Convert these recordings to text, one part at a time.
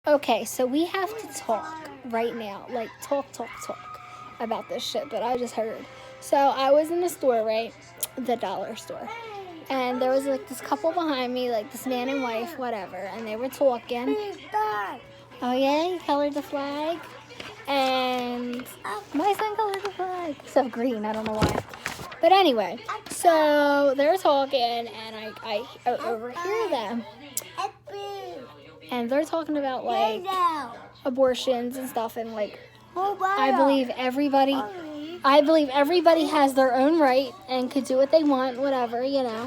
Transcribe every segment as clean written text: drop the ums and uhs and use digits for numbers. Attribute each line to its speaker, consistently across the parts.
Speaker 1: Okay, so we have to talk right now. Like, talk about this shit that I just heard. So, I was in the store, right? The dollar store. And there was, like, this couple behind me, like, this man and wife, whatever. And they were talking. Oh, yeah? You colored the flag? And my son colored the flag. So green, I don't know why. But anyway, so they were talking, and I overhear them. And they're talking about, like, abortions and stuff, and, like, I believe everybody has their own right and could do what they want, whatever, you know.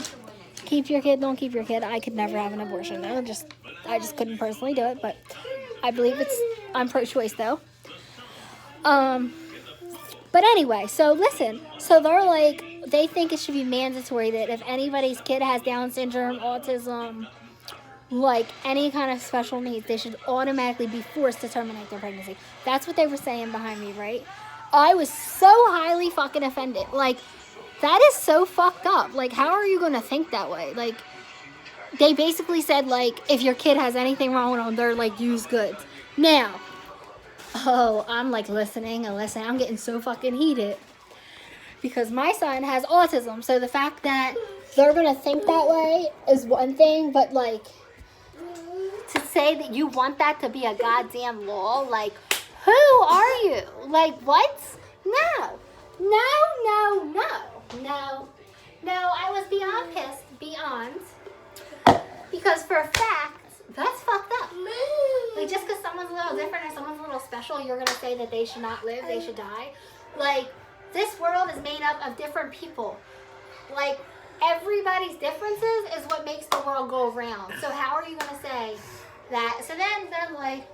Speaker 1: Keep your kid, don't keep your kid. I could never have an abortion. I just couldn't personally do it, but I believe I'm pro-choice, though. But anyway, so listen. So they're like, they think it should be mandatory that if anybody's kid has Down syndrome, autism, like any kind of special needs, they should automatically be forced to terminate their pregnancy. That's what they were saying behind me, right? I was so highly fucking offended. Like, that is so fucked up. Like, how are you going to think that way? Like, they basically said, like, if your kid has anything wrong with them, they're, like, used goods. Now, I'm, like, listening. I'm getting so fucking heated. Because my son has autism. So the fact that they're going to think that way is one thing. But, like, to say that you want that to be a goddamn law, like, who are you? Like, what? No, I was beyond pissed, because for a fact, that's fucked up. Like, just because someone's a little different or someone's a little special, you're going to say that they should not live, they should die. Like, this world is made up of different people. Like, everybody's differences is what makes the world go around. So how are you going to say that? So then they're like,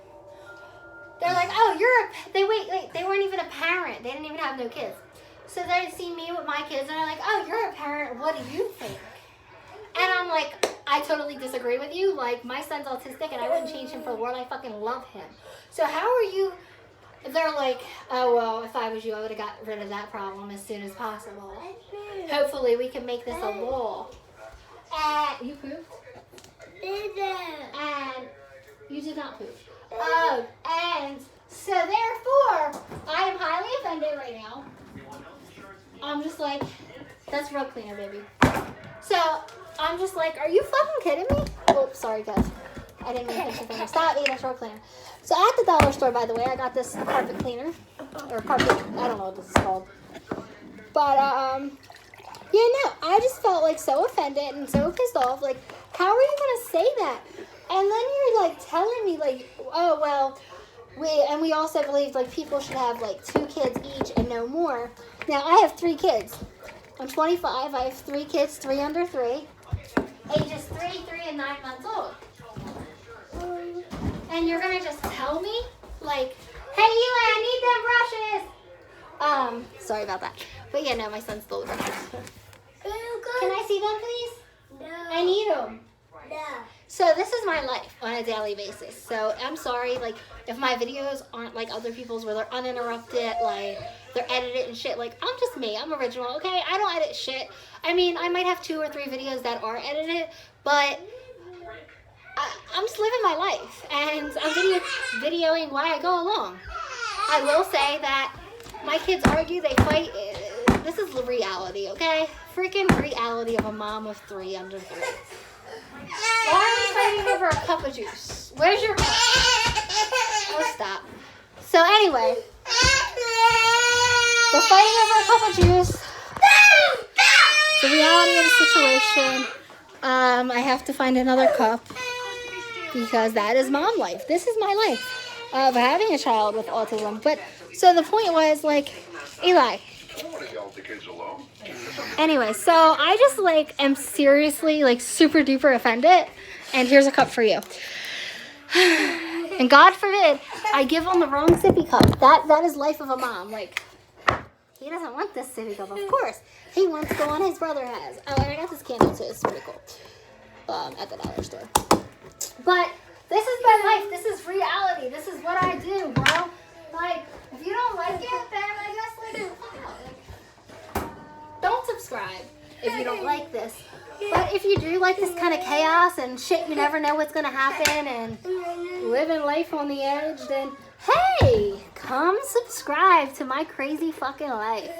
Speaker 1: oh, they weren't even a parent. They didn't even have no kids. So they see me with my kids, and they're like, oh, you're a parent. What do you think? And I'm like, I totally disagree with you. Like, my son's autistic, and I wouldn't change him for the world. I fucking love him. So how are you? They're like, oh, well, if I was you, I would have got rid of that problem as soon as possible. Hopefully, we can make this a law. And you pooped? And you did not poop. Oh, and so therefore, I am highly offended right now. I'm just like, that's rug cleaner, baby. So I'm just like, are you fucking kidding me? Oh, sorry, guys. I didn't mean to pinch your finger. Stop eating a rug cleaner. So at the dollar store, by the way, I got this carpet cleaner. Or carpet, I don't know what this is called. But, yeah, no, I just felt like so offended and so pissed off. Like, how are you going to say that? And then you're, like, telling me, like, oh, well, we also believe, like, people should have, like, 2 kids each and no more. Now, I have 3 kids. I'm 25. I have 3 kids, 3 under 3. Ages 3, 3, and 9 months old. And you're going to just tell me, like, hey, Eli, I need them brushes. Sorry about that. But, yeah, no, my son stole the brushes. Can I see them, please? No. I need them. No. So this is my life on a daily basis. So I'm sorry, like, if my videos aren't like other people's where they're uninterrupted, like, they're edited and shit. Like, I'm just me. I'm original, okay? I don't edit shit. I mean, I might have 2 or 3 videos that are edited, but I'm just living my life. And I'm videoing while I go along. I will say that my kids argue, they fight. This is the reality, okay? Freaking reality of a mom of 3 under 3. Why are we fighting over a cup of juice? Where's your cup? Oh, stop. So anyway, we're fighting over a cup of juice. The reality of the situation, I have to find another cup because that is mom life. This is my life of having a child with autism. But so the point was, like, Eli. Anyway, so I just, like, am seriously, like, super duper offended, and here's a cup for you. And God forbid I give him the wrong sippy cup. That is life of a mom. Like, he doesn't want this sippy cup, of course. He wants the one his brother has. Oh, and I got this candle too. It's pretty cool. At the dollar store. But this is my life. This is reality. This is what I do, bro. Like, if you don't like it, then I guess, like, don't subscribe if you don't like this. But if you do like this kind of chaos and shit, you never know what's going to happen and living life on the edge, then hey, come subscribe to my crazy fucking life.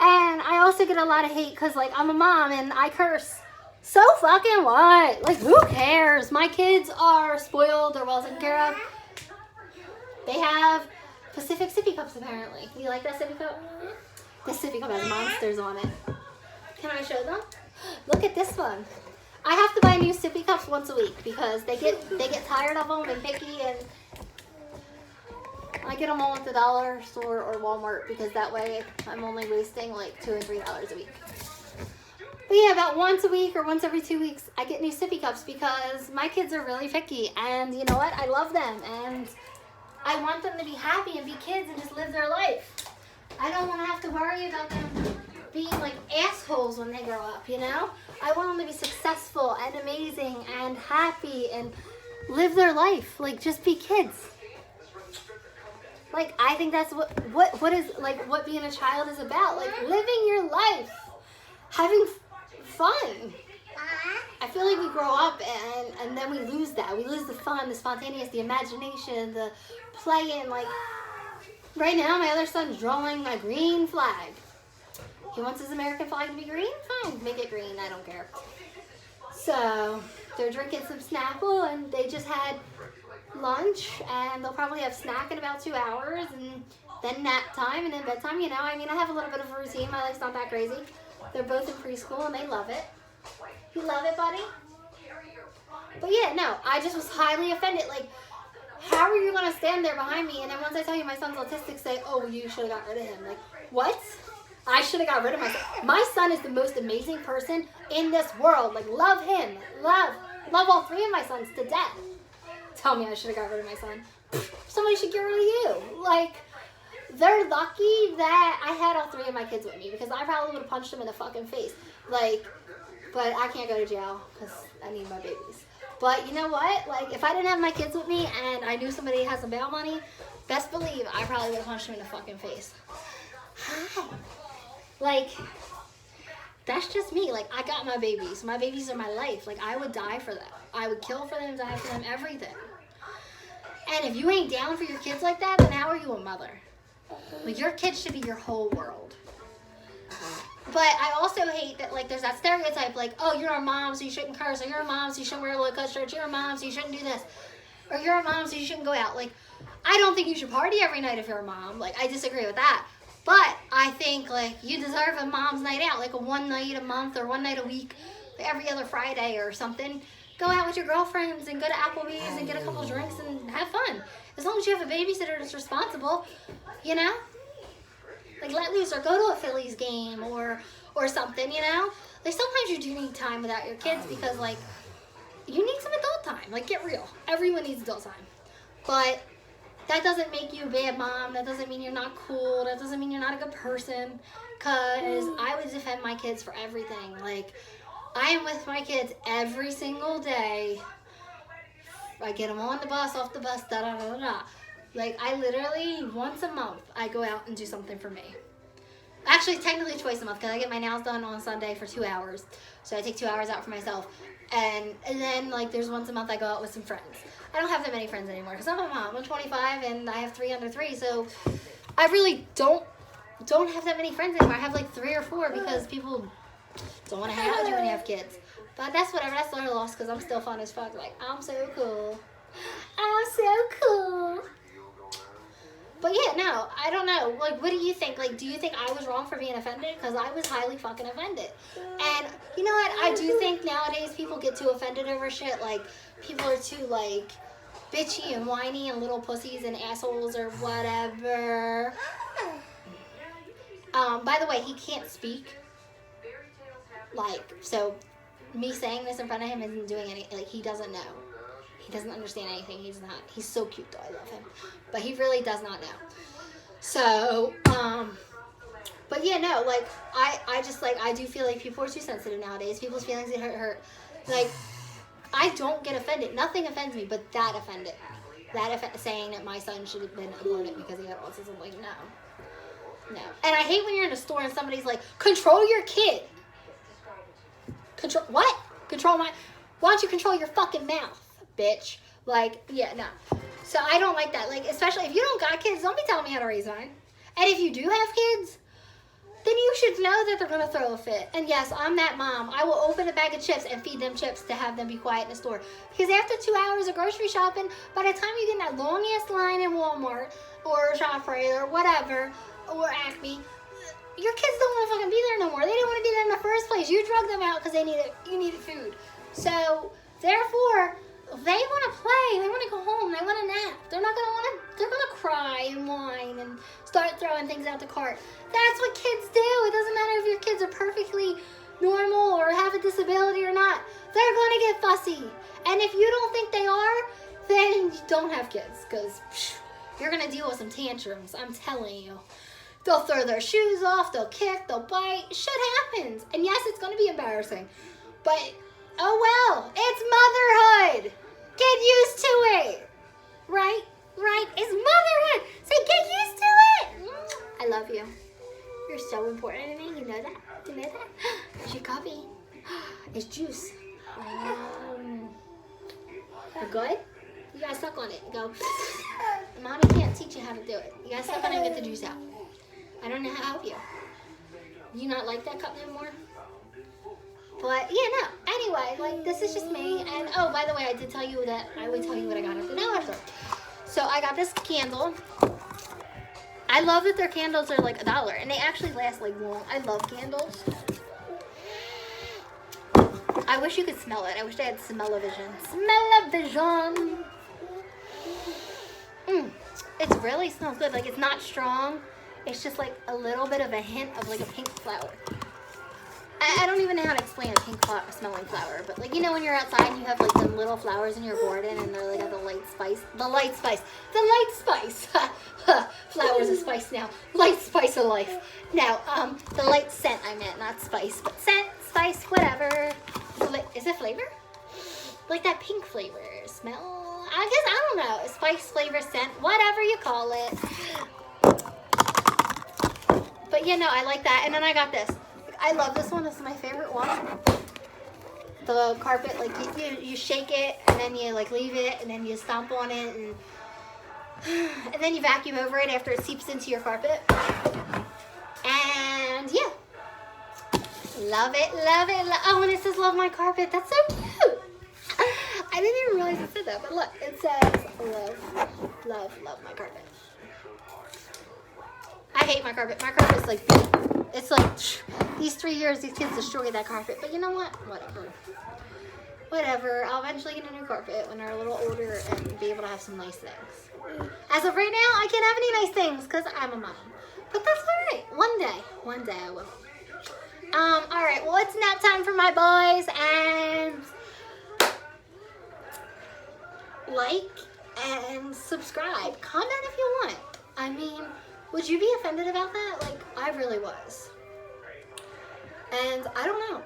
Speaker 1: And I also get a lot of hate because, like, I'm a mom and I curse. So fucking what? Like, who cares? My kids are spoiled. They're well taken care of. They have Pacific sippy cups, apparently. You like that sippy cup? This sippy cup has monsters on it. Can I show them? Look at this one. I have to buy new sippy cups once a week because they get tired of them and picky, and I get them all at the dollar store or Walmart because that way I'm only wasting like $2 and $3 a week. But yeah, about once a week or once every 2 weeks, I get new sippy cups because my kids are really picky, and you know what? I love them, and I want them to be happy and be kids and just live their life. I don't want to have to worry about them being like assholes when they grow up, you know? I want them to be successful and amazing and happy and live their life. Like, just be kids. Like, I think that's what is, like, what being a child is about. Like, living your life. Having fun. I feel like we grow up and then we lose that. We lose the fun, the spontaneous, the imagination, the playing. Like, right now, my other son's drawing a green flag. He wants his American flag to be green? Fine, make it green. I don't care. So, they're drinking some Snapple, and they just had lunch, and they'll probably have snack in about 2 hours, and then nap time, and then bedtime. You know, I mean, I have a little bit of a routine. My life's not that crazy. They're both in preschool, and they love it. You love it, buddy? But yeah, no, I just was highly offended. Like, how are you going to stand there behind me, and then once I tell you my son's autistic, say, oh, well, you should have got rid of him. Like, what? I should have got rid of my son. My son is the most amazing person in this world. Like, love him. Love all 3 of my sons to death. Tell me I should have got rid of my son. Somebody should get rid of you. Like, they're lucky that I had all 3 of my kids with me because I probably would have punched them in the fucking face. Like, but I can't go to jail because I need my babies. But you know what? Like, if I didn't have my kids with me and I knew somebody had some bail money, best believe I probably would have punched them in the fucking face. Hi. Like, that's just me. Like, I got my babies. My babies are my life. Like, I would die for them. I would kill for them, die for them, everything. And if you ain't down for your kids like that, then how are you a mother? Like, your kids should be your whole world. But I also hate that, like, there's that stereotype, like, oh, you're a mom, so you shouldn't curse. Or you're a mom, so you shouldn't wear a low-cut shirt. You're a mom, so you shouldn't do this. Or you're a mom, so you shouldn't go out. Like, I don't think you should party every night if you're a mom. Like, I disagree with that. But I think, like, you deserve a mom's night out, like a one night a month or one night a week, like every other Friday or something. Go out with your girlfriends and go to Applebee's and get a couple drinks and have fun. As long as you have a babysitter that's responsible, you know? Like, let loose or go to a Phillies game or something, you know? Like, sometimes you do need time without your kids because, like, you need some adult time. Like, get real. Everyone needs adult time. But that doesn't make you a bad mom. That doesn't mean you're not cool. That doesn't mean you're not a good person. Because I would defend my kids for everything. Like, I am with my kids every single day. I get them on the bus, off the bus, da-da-da-da-da. Like, I literally, once a month, I go out and do something for me. Actually, technically twice a month, because I get my nails done on Sunday for 2 hours. So I take 2 hours out for myself. And then, like, there's once a month I go out with some friends. I don't have that many friends anymore, because I'm a mom. I'm 25, and I have 3 under 3, so I really don't have that many friends anymore. I have, like, 3 or 4, because people don't want to hang out with you when you have kids. But that's whatever. That's their loss, because I'm still fun as fuck. Like, I'm so cool. I'm so cool. But yeah, no, I don't know. Like, what do you think? Like, do you think I was wrong for being offended? Because I was highly fucking offended. And you know what? I do think nowadays people get too offended over shit. Like, people are too, like, bitchy and whiny and little pussies and assholes or whatever. By the way, he can't speak. Like, so me saying this in front of him isn't doing anything. Like, he doesn't know. He doesn't understand anything. He's so cute though. I love him. But he really does not know. So, but yeah, no, like, I just, like, I do feel like people are too sensitive nowadays. People's feelings get hurt. Like, I don't get offended. Nothing offends me, but that offended me. Saying that my son should have been aborted because he had autism. Like, no. And I hate when you're in a store and somebody's like, control your kid. Control, what? Why don't you control your fucking mouth, bitch? Like, yeah, no. So I don't like that. Like, especially if you don't got kids, don't be telling me how to raise mine. And if you do have kids, then you should know that they're going to throw a fit. And yes, I'm that mom. I will open a bag of chips and feed them chips to have them be quiet in the store. Because after 2 hours of grocery shopping, by the time you get in that long-ass line in Walmart or ShopRite or whatever, or Acme, your kids don't want to fucking be there no more. They didn't want to be there in the first place. You drug them out because you needed food. So, therefore, they want to play. They want to go home. They want to nap. They're not going to want to, they're going to cry and whine and start throwing things out the cart. That's what kids do. It doesn't matter if your kids are perfectly normal or have a disability or not. They're going to get fussy. And if you don't think they are, then you don't have kids because you're going to deal with some tantrums. I'm telling you. They'll throw their shoes off. They'll kick. They'll bite. Shit happens. And yes, it's going to be embarrassing. But, oh well. It's motherhood. Get used to it. Right? Right? It's motherhood. Say, get used to it. I love you. You're so important to me. You know that? You know that? It's your coffee. It's juice. You good? You gotta suck on it. Go. Mommy can't teach you how to do it. You gotta suck on it and get the juice out. I don't know how to help you. You not like that cup anymore? But yeah, no. Anyway, like this is just me. And oh, by the way, I did tell you that I would tell you what I got at the dollar store. So I got this candle. I love that their candles are like $1 and they actually last like long. I love candles. I wish you could smell it. I wish they had smell-o-vision. Smell-o-vision. It really smells good. Like it's not strong. It's just like a little bit of a hint of like a pink flower. I don't even know how to explain a pink smelling flower, but like, you know, when you're outside and you have like some little flowers in your garden and they're like got the light spice. Flowers of spice now. Light spice of life. Now, the light scent I meant, not spice, but scent, spice, whatever. Is it flavor? Like that pink flavor smell? I guess, I don't know. Spice, flavor, scent, whatever you call it. But yeah, no, I like that. And then I got this. I love this one. This is my favorite one. The carpet, like you shake it and then you like leave it and then you stomp on it and then you vacuum over it after it seeps into your carpet. And yeah. Love it, love it. Oh, and it says love my carpet. That's so cute. I didn't even realize it said that, but look, it says love my carpet. I hate my carpet. My carpet's like, it's like, these 3 years, these kids destroyed that carpet. But you know what? Whatever. I'll eventually get a new carpet when they're a little older and be able to have some nice things. As of right now, I can't have any nice things because I'm a mom. But that's all right. One day I will. All right. Well, it's nap time for my boys, and like and subscribe. Comment if you want. I mean, would you be offended about that? Like, I really was. And I don't know.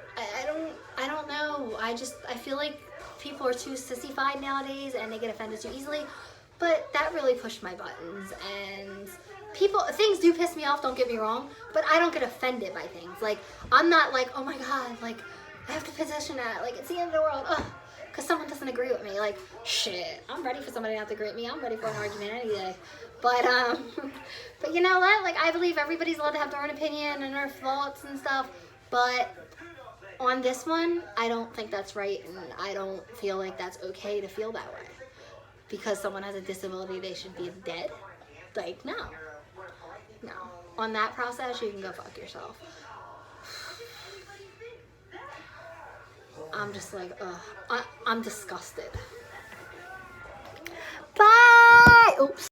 Speaker 1: I don't know. I feel like people are too sissified nowadays and they get offended too easily. But that really pushed my buttons. And things do piss me off, don't get me wrong. But I don't get offended by things. Like, I'm not like, oh my God, like, I have to position that. Like, it's the end of the world. Ugh. Because someone doesn't agree with me. Like, shit, I'm ready for somebody not to agree with me. I'm ready for an argument any day. But you know what? Like, I believe everybody's allowed to have their own opinion and their thoughts and stuff. But on this one, I don't think that's right. And I don't feel like that's okay to feel that way. Because someone has a disability, they should be dead. Like, no. No. On that process, you can go fuck yourself. I'm just like, ugh. I'm disgusted. Bye! Oops.